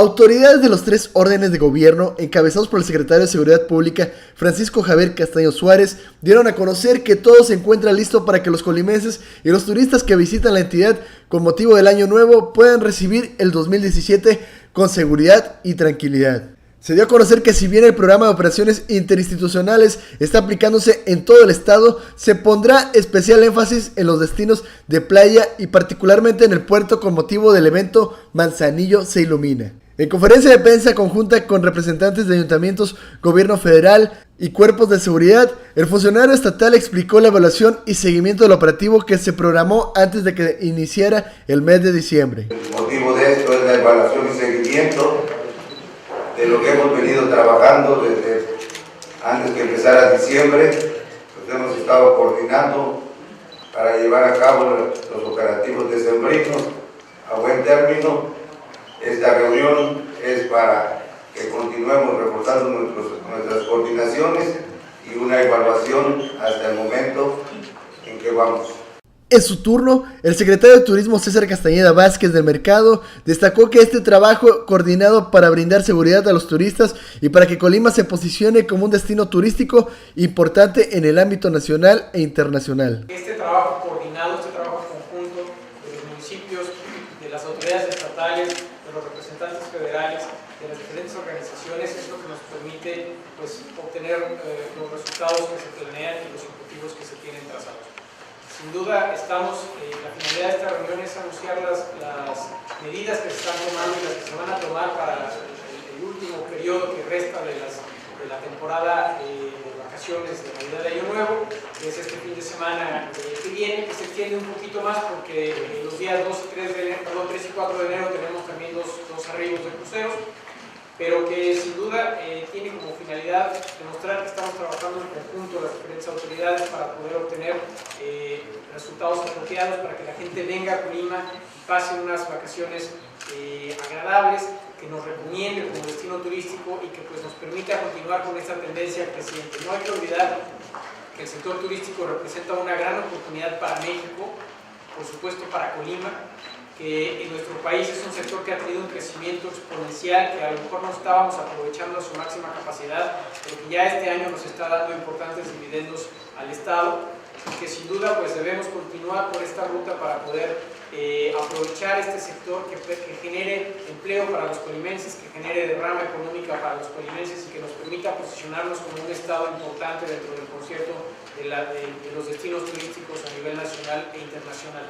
Autoridades de los 3 órdenes de gobierno, encabezados por el secretario de Seguridad Pública, Francisco Javier Castaño Suárez, dieron a conocer que todo se encuentra listo para que los colimenses y los turistas que visitan la entidad con motivo del Año Nuevo puedan recibir el 2017 con seguridad y tranquilidad. Se dio a conocer que si bien el programa de operaciones interinstitucionales está aplicándose en todo el estado, se pondrá especial énfasis en los destinos de playa y particularmente en el puerto con motivo del evento Manzanillo se ilumina. En conferencia de prensa conjunta con representantes de ayuntamientos, gobierno federal y cuerpos de seguridad, el funcionario estatal explicó la evaluación y seguimiento del operativo que se programó antes de que iniciara el mes de diciembre. El motivo de esto es la evaluación y seguimiento de lo que hemos venido trabajando desde antes que empezara diciembre. Pues hemos estado coordinando para llevar a cabo los operativos decembrinos a buen término. Esta reunión es para que continuemos reforzando nuestras coordinaciones y una evaluación hasta el momento en que vamos. En su turno, el secretario de Turismo César Castañeda Vázquez del Mercado destacó que este trabajo coordinado para brindar seguridad a los turistas y para que Colima se posicione como un destino turístico importante en el ámbito nacional e internacional. Este trabajo coordinado, este trabajo conjunto de los municipios, de las autoridades estatales, de los representantes federales, de las diferentes organizaciones, es lo que nos permite obtener los resultados que se planean y los objetivos que se tienen trazados. Sin duda, la finalidad de esta reunión es anunciar las medidas que se están tomando y las que se van a tomar para el último periodo que resta de la temporada de vacaciones de Navidad de Año Nuevo, que es este fin de semana que viene, que se extiende un poquito más porque los días 2 y 4 de enero tenemos también dos arribos de cruceros, pero que sin duda tiene como finalidad demostrar que estamos trabajando en conjunto las diferentes autoridades para poder obtener resultados apropiados para que la gente venga a Colima y pase unas vacaciones agradables, que nos recomiende como destino turístico y que nos permita continuar con esta tendencia creciente. No hay que olvidar que el sector turístico representa una gran oportunidad para México, por supuesto para Colima, que en nuestro país es un sector que ha tenido un crecimiento exponencial, que a lo mejor no estábamos aprovechando a su máxima capacidad, pero que ya este año nos está dando importantes dividendos al Estado, y que sin duda debemos continuar por esta ruta para poder aprovechar este sector que genere empleo para los colimenses, que genere derrama económica para los colimenses y que nos permita posicionarnos como un estado importante dentro del concierto de los destinos turísticos a nivel nacional e internacional.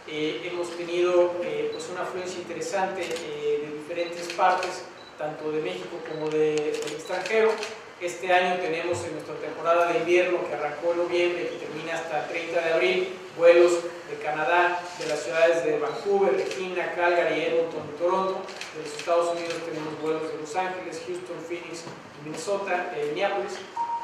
Hemos tenido una afluencia interesante de diferentes partes, tanto de México como del extranjero. Este año tenemos en nuestra temporada de invierno, que arrancó en noviembre y que termina hasta el 30 de abril, vuelos de Canadá, de las ciudades de Vancouver, Regina, Calgary, Edmonton y Toronto. De los Estados Unidos tenemos vuelos de Los Ángeles, Houston, Phoenix, Minnesota, Minneapolis.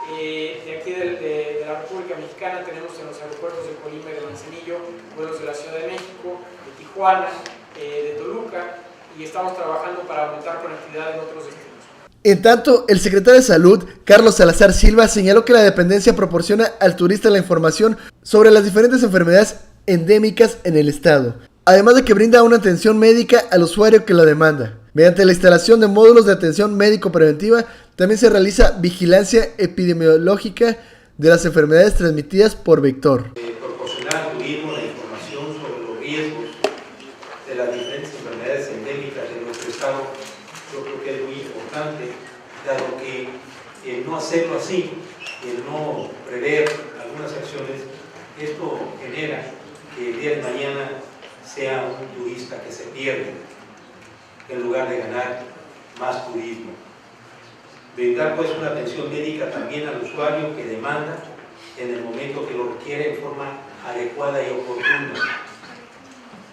De aquí de la República Mexicana tenemos en los aeropuertos de Colima y de Manzanillo vuelos de la Ciudad de México, de Tijuana, de Toluca, y estamos trabajando para aumentar conectividad en otros destinos. En tanto, el secretario de Salud, Carlos Salazar Silva, señaló que la dependencia proporciona al turista la información sobre las diferentes enfermedades endémicas en el estado, además de que brinda una atención médica al usuario que la demanda. Mediante la instalación de módulos de atención médico-preventiva, también se realiza vigilancia epidemiológica de las enfermedades transmitidas por vector. Proporcionar al turismo la información sobre los riesgos de las diferentes enfermedades endémicas de nuestro estado, yo creo que es muy importante, dado que el no hacerlo así, el no prever algunas acciones, esto genera que el día de mañana sea un turista que se pierde en lugar de ganar más turismo. Brindar una atención médica también al usuario que demanda en el momento que lo requiere en forma adecuada y oportuna,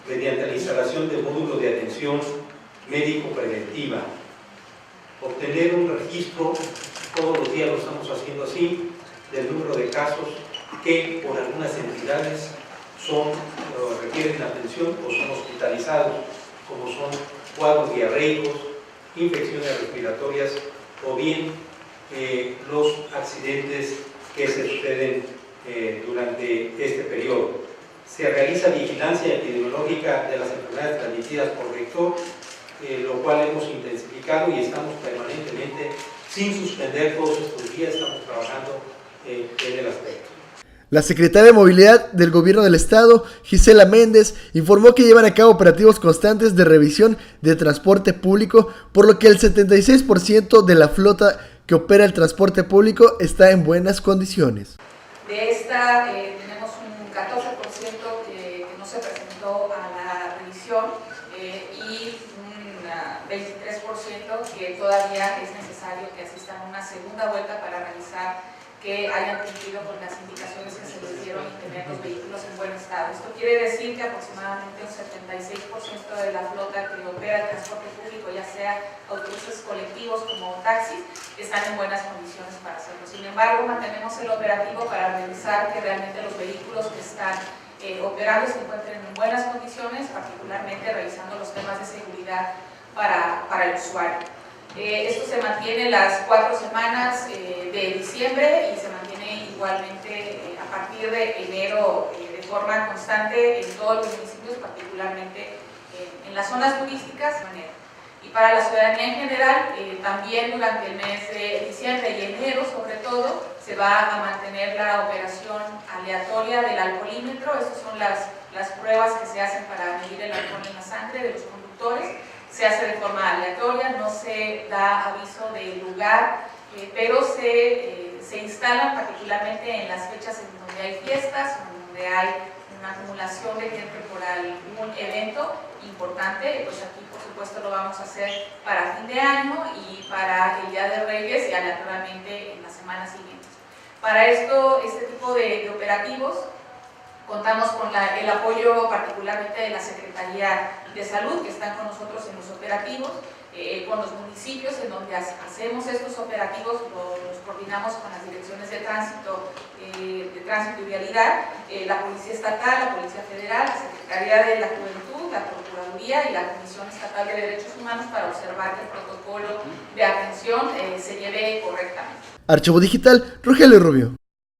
mediante la instalación de módulos de atención médico-preventiva. Obtener un registro, todos los días lo estamos haciendo así, del número de casos que por algunas entidades requieren atención o son hospitalizados, como son cuadros diarreicos, infecciones respiratorias o bien los accidentes que se suceden durante este periodo. Se realiza vigilancia epidemiológica de las enfermedades transmitidas por vector lo cual hemos intensificado y estamos permanentemente, sin suspender todos estos días, estamos trabajando en el aspecto. La secretaria de Movilidad del Gobierno del Estado, Gisela Méndez, informó que llevan a cabo operativos constantes de revisión de transporte público, por lo que el 76% de la flota que opera el transporte público está en buenas condiciones. De esta tenemos un 14% que no se presentó a la revisión y un 23% que todavía es necesario que asistan a una segunda vuelta para revisar que hayan cumplido con las indicaciones que se les dieron y tener los vehículos en buen estado. Esto quiere decir que aproximadamente un 76% de la flota que opera el transporte público, ya sea autobuses colectivos como taxis, están en buenas condiciones para hacerlo. Sin embargo, mantenemos el operativo para revisar que realmente los vehículos que están operando se encuentren en buenas condiciones, particularmente revisando los temas de seguridad para el usuario. Esto se mantiene las 4 semanas de diciembre y se mantiene igualmente a partir de enero de forma constante en todos los municipios, particularmente en las zonas turísticas. Y para la ciudadanía en general, también durante el mes de diciembre y enero, sobre todo, se va a mantener la operación aleatoria del alcoholímetro. Estas son las pruebas que se hacen para medir el alcohol en la sangre de los conductores. Se hace de forma aleatoria, no se da aviso del lugar, pero se instalan particularmente en las fechas en donde hay fiestas, en donde hay una acumulación de gente por algún evento importante. Pues aquí por supuesto lo vamos a hacer para fin de año y para el Día de Reyes y aleatoriamente en las semanas siguientes. Para esto, este tipo de operativos, contamos con el apoyo particularmente de la Secretaría de Salud, que están con nosotros en los operativos, con los municipios en donde hacemos estos operativos, los coordinamos con las direcciones de tránsito y vialidad, la Policía Estatal, la Policía Federal, la Secretaría de la Juventud, la Procuraduría y la Comisión Estatal de Derechos Humanos para observar que el protocolo de atención se lleve correctamente. Archivo Digital, Rogelio Rubio.